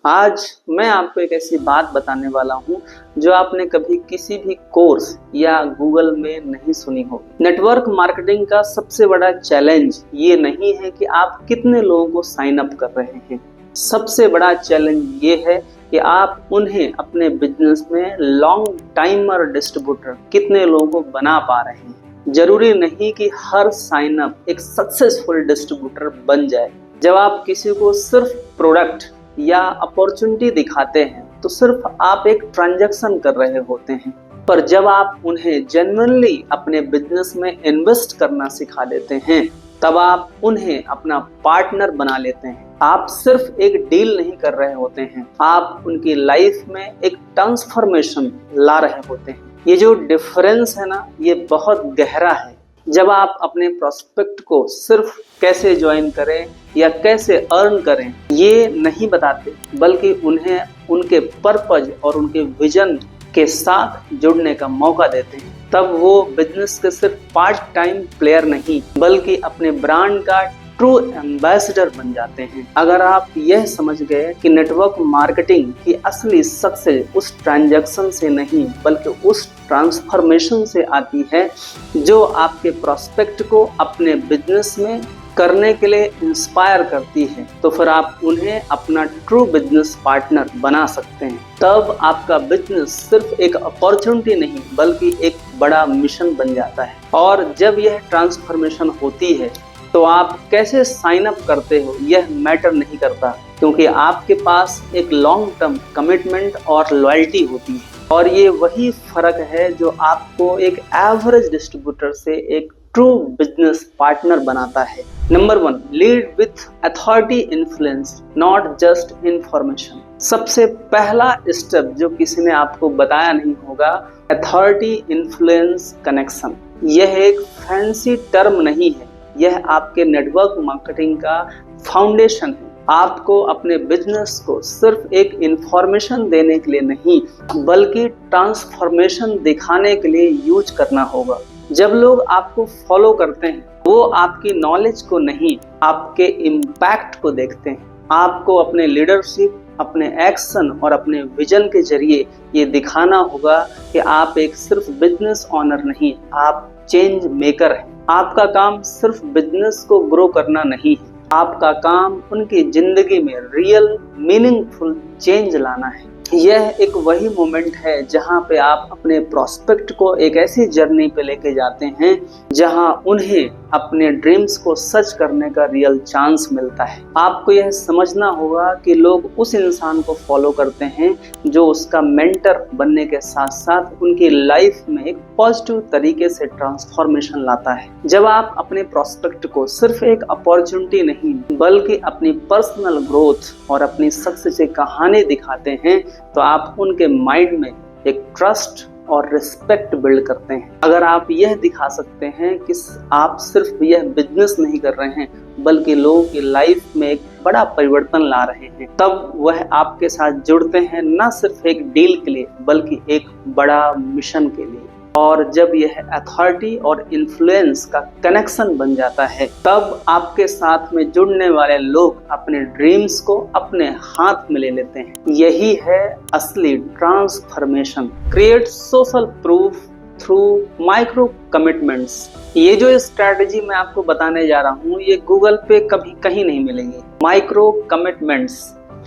आज मैं आपको एक ऐसी बात बताने वाला हूं जो आपने कभी किसी भी कोर्स या गूगल में नहीं सुनी हो। नेटवर्क मार्केटिंग का सबसे बड़ा चैलेंज ये नहीं है कि आप कितने लोगों को साइन अप कर रहे हैं। सबसे बड़ा चैलेंज ये है कि आप उन्हें अपने बिजनेस में लॉन्ग टाइमर डिस्ट्रीब्यूटर कितने लोगों को बना पा रहे हैं। जरूरी नहीं कि हर साइन अप एक सक्सेसफुल डिस्ट्रीब्यूटर बन जाए। जब आप किसी को सिर्फ प्रोडक्ट या अपॉर्चुनिटी दिखाते हैं तो सिर्फ आप एक ट्रांजैक्शन कर रहे होते हैं, पर जब आप उन्हें जेन्युइनली अपने बिजनेस में इन्वेस्ट करना सिखा देते हैं तब आप उन्हें अपना पार्टनर बना लेते हैं। आप सिर्फ एक डील नहीं कर रहे होते हैं, आप उनकी लाइफ में एक ट्रांसफॉर्मेशन ला रहे होते हैं। ये जो डिफरेंस है ना, ये बहुत गहरा है। जब आप अपने प्रोस्पेक्ट को सिर्फ कैसे ज्वाइन करें या कैसे अर्न करें ये नहीं बताते, बल्कि उन्हें उनके पर्पज और उनके विजन के साथ जुड़ने का मौका देते हैं, तब वो बिजनेस के सिर्फ पार्ट टाइम प्लेयर नहीं बल्कि अपने ब्रांड का ट्रू एम्बेसडर बन जाते हैं। अगर आप यह समझ गए कि नेटवर्क मार्केटिंग की असली सक्सेस उस ट्रांजैक्शन से नहीं बल्कि उस ट्रांसफॉर्मेशन से आती है जो आपके प्रोस्पेक्ट को अपने बिजनेस में करने के लिए इंस्पायर करती है, तो फिर आप उन्हें अपना ट्रू बिजनेस पार्टनर बना सकते हैं। तब आपका बिजनेस सिर्फ एक अपॉर्चुनिटी नहीं बल्कि एक बड़ा मिशन बन जाता है। और जब यह ट्रांसफॉर्मेशन होती है तो आप कैसे साइन अप करते हो यह मैटर नहीं करता, क्योंकि आपके पास एक लॉन्ग टर्म कमिटमेंट और लॉयल्टी होती है। और ये वही फर्क है जो आपको एक एवरेज डिस्ट्रीब्यूटर से एक ट्रू बिजनेस पार्टनर बनाता है। Number 1, lead with authority influence, not just information. सबसे पहला स्टेप जो किसी ने आपको बताया नहीं होगा, अथॉरिटी इन्फ्लुएंस कनेक्शन। यह एक फैंसी टर्म नहीं है, यह आपके नेटवर्क मार्केटिंग का फाउंडेशन है। आपको अपने बिजनेस को सिर्फ एक इंफॉर्मेशन देने के लिए नहीं बल्कि ट्रांसफॉर्मेशन दिखाने के लिए यूज करना होगा। जब लोग आपको फॉलो करते हैं वो आपकी नॉलेज को नहीं, आपके इम्पैक्ट को देखते हैं। आपको अपने लीडरशिप, अपने एक्शन और अपने विजन के जरिए ये दिखाना होगा कि आप एक सिर्फ बिजनेस ऑनर नहीं, आप चेंज मेकर हैं। आपका काम सिर्फ बिजनेस को ग्रो करना नहीं है, आपका काम उनकी जिंदगी में रियल मीनिंगफुल चेंज लाना है। यह एक वही मोमेंट है जहां पे आप अपने प्रोस्पेक्ट को एक ऐसी जर्नी पे लेके जाते हैं जहां उन्हें अपने ड्रीम्स को सच करने का रियल चांस मिलता है। आपको यह समझना होगा कि लोग उस इंसान को फॉलो करते हैं जो उसका मेंटर बनने के साथ साथ उनकी लाइफ में एक पॉजिटिव तरीके से ट्रांसफॉर्मेशन लाता है। जब आप अपने प्रोस्पेक्ट को सिर्फ एक अपॉर्चुनिटी नहीं बल्कि अपनी पर्सनल ग्रोथ और अपनी सक्सेस की कहानी दिखाते हैं तो आप उनके माइंड में एक ट्रस्ट और रिस्पेक्ट बिल्ड करते हैं। अगर आप यह दिखा सकते हैं कि आप सिर्फ यह बिजनेस नहीं कर रहे हैं बल्कि लोगों की लाइफ में एक बड़ा परिवर्तन ला रहे हैं, तब वह आपके साथ जुड़ते हैं न सिर्फ एक डील के लिए बल्कि एक बड़ा मिशन के लिए। और जब यह अथॉरिटी और इन्फ्लुएंस का कनेक्शन बन जाता है तब आपके साथ में जुड़ने वाले लोग अपने ड्रीम्स को अपने हाथ में ले लेते हैं। यही है असली transformation. Create social proof through micro commitments. ये जो स्ट्रैटेजी मैं आपको बताने जा रहा हूँ ये गूगल पे कभी कहीं नहीं मिलेगी। Micro commitments.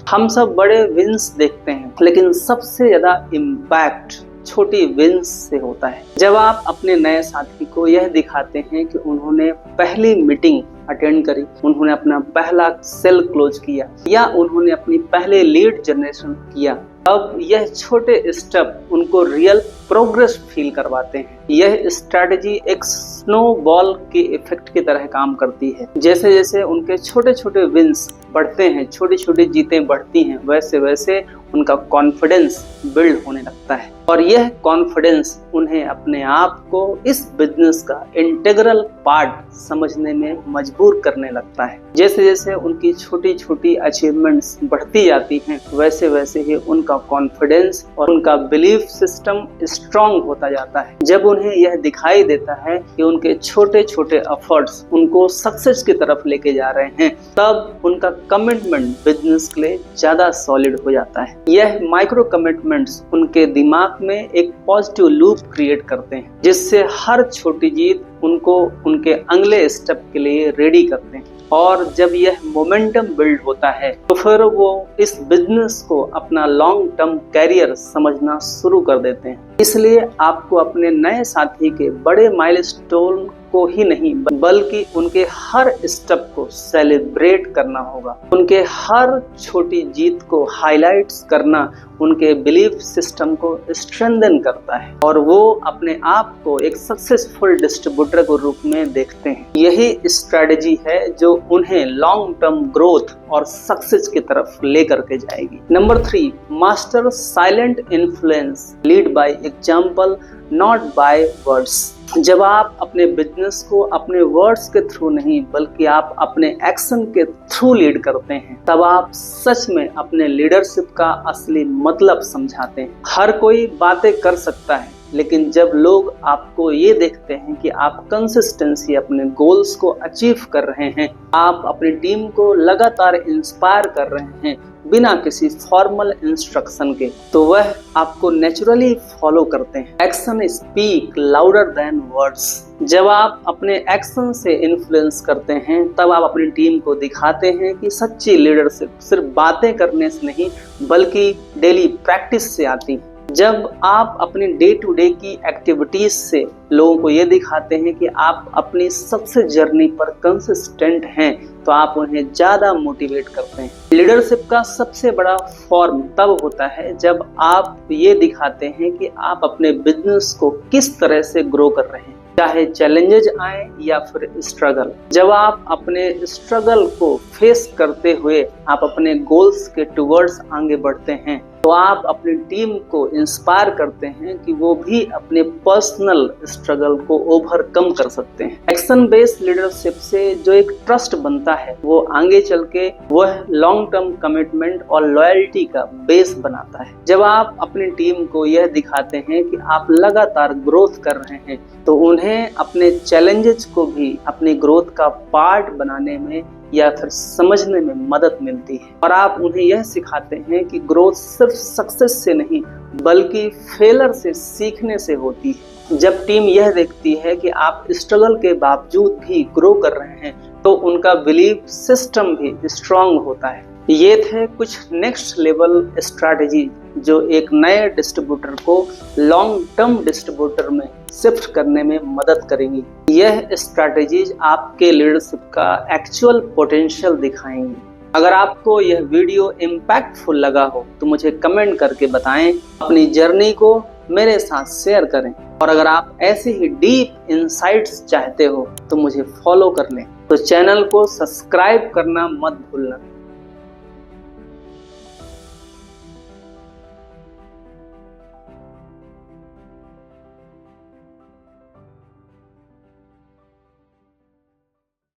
हम सब बड़े विंस देखते हैं लेकिन सबसे ज्यादा इम्पैक्ट छोटी विंस से होता है। जब आप अपने नए साथी को यह दिखाते हैं कि उन्होंने पहली मीटिंग अटेंड करी, उन्होंने अपना पहला सेल क्लोज किया या उन्होंने अपनी पहले लीड जनरेशन किया, अब यह छोटे स्टेप उनको रियल प्रोग्रेस फील करवाते हैं। यह स्ट्रैटेजी एक स्नोबॉल के इफेक्ट की तरह काम करती है। जैसे जैसे उनके छोटे छोटे विंस बढ़ते हैं, छोटी छोटी जीतें बढ़ती हैं, वैसे वैसे उनका कॉन्फिडेंस बिल्ड होने लगता है और यह कॉन्फिडेंस उन्हें अपने आप को इस बिजनेस का इंटीग्रल पार्ट समझने में मजबूर करने लगता है। जैसे जैसे उनकी छोटी छोटी अचीवमेंट्स बढ़ती जाती हैं वैसे वैसे ही उनका कॉन्फिडेंस और उनका बिलीफ सिस्टम स्ट्रांग होता जाता है। जब उन्हें यह दिखाई देता है कि उनके छोटे छोटे एफर्ट्स उनको सक्सेस की तरफ लेके जा रहे हैं, तब उनका कमिटमेंट बिजनेस के लिए ज्यादा सॉलिड हो जाता है। यह माइक्रो कमिटमेंट्स उनके दिमाग में एक पॉजिटिव लूप क्रिएट करते हैं जिससे हर छोटी जीत उनको उनके अगले स्टेप के लिए रेडी करते हैं। और जब यह मोमेंटम बिल्ड होता है तो फिर वो इस बिजनेस को अपना लॉन्ग टर्म कैरियर समझना शुरू कर देते हैं। इसलिए आपको अपने नए साथी के बड़े माइलस्टोन को ही नहीं बल्कि उनके हर स्टेप को सेलिब्रेट करना होगा। उनके हर छोटी जीत को हाईलाइट्स करना उनके बिलीफ सिस्टम को स्ट्रेंथन करता है और वो अपने आप को एक सक्सेसफुल डिस्ट्रीब्यूटर के रूप में देखते हैं। यही स्ट्रेटजी है जो उन्हें लॉन्ग टर्म ग्रोथ और सक्सेस की तरफ लेकर के जाएगी। Number 3, master silent influence, lead by example not by words. जब आप अपने बिजनेस को अपने वर्ड्स के थ्रू नहीं बल्कि आप अपने एक्शन के थ्रू लीड करते हैं, तब आप सच में अपने लीडरशिप का असली मतलब समझाते हैं। हर कोई बातें कर सकता है, लेकिन जब लोग आपको ये देखते हैं कि आप कंसिस्टेंसी अपने गोल्स को अचीव कर रहे हैं, आप अपनी टीम को लगातार इंस्पायर कर रहे हैं बिना किसी फॉर्मल इंस्ट्रक्शन के, तो वह आपको नेचुरली फॉलो करते हैं। Action speak louder than words. जब आप अपने एक्शन से इन्फ्लुएंस करते हैं तब आप अपनी टीम को दिखाते हैं कि सच्ची लीडरशिप सिर्फ बातें करने से नहीं बल्कि डेली प्रैक्टिस से आती है। जब आप अपनी डे टू डे की एक्टिविटीज से लोगों को ये दिखाते हैं कि आप अपनी सक्सेस जर्नी पर कंसिस्टेंट हैं, तो आप उन्हें ज्यादा मोटिवेट करते हैं। लीडरशिप का सबसे बड़ा फॉर्म तब होता है जब आप ये दिखाते हैं कि आप अपने बिजनेस को किस तरह से ग्रो कर रहे हैं, चाहे चैलेंजेस आए या फिर स्ट्रगल। जब आप अपने स्ट्रगल को फेस करते हुए आप अपने गोल्स के टुवर्ड्स आगे बढ़ते हैं, तो आप अपनी टीम को इंस्पायर करते हैं कि वो भी अपने पर्सनल स्ट्रगल को ओवरकम कर सकते हैं। एक्शन बेस्ड लीडरशिप से जो एक ट्रस्ट बनता है वो आगे चल के वह लॉन्ग टर्म कमिटमेंट और लॉयल्टी का बेस बनाता है। जब आप अपनी टीम को यह दिखाते हैं कि आप लगातार ग्रोथ कर रहे हैं, तो उन्हें अपने चैलेंजेस को भी अपनी ग्रोथ का पार्ट बनाने में या फिर समझने में मदद मिलती है। और आप उन्हें यह सिखाते हैं कि ग्रोथ सिर्फ सक्सेस से नहीं बल्कि फेलर से सीखने से होती है। जब टीम यह देखती है कि आप स्ट्रगल के बावजूद भी ग्रो कर रहे हैं, तो उनका बिलीफ सिस्टम भी स्ट्रांग होता है। ये थे कुछ नेक्स्ट लेवल स्ट्रैटेजी जो एक नए डिस्ट्रीब्यूटर को लॉन्ग टर्म डिस्ट्रीब्यूटर में शिफ्ट करने में मदद करेंगी। यह स्ट्रैटेजीज आपके लीडरशिप का एक्चुअल पोटेंशियल दिखाएंगी। अगर आपको यह वीडियो इम्पैक्टफुल लगा हो तो मुझे कमेंट करके बताएं, अपनी जर्नी को मेरे साथ शेयर करें और अगर आप ऐसे ही डीप इंसाइट्स चाहते हो तो मुझे फॉलो कर लें। तो चैनल को सब्सक्राइब करना मत भूलना।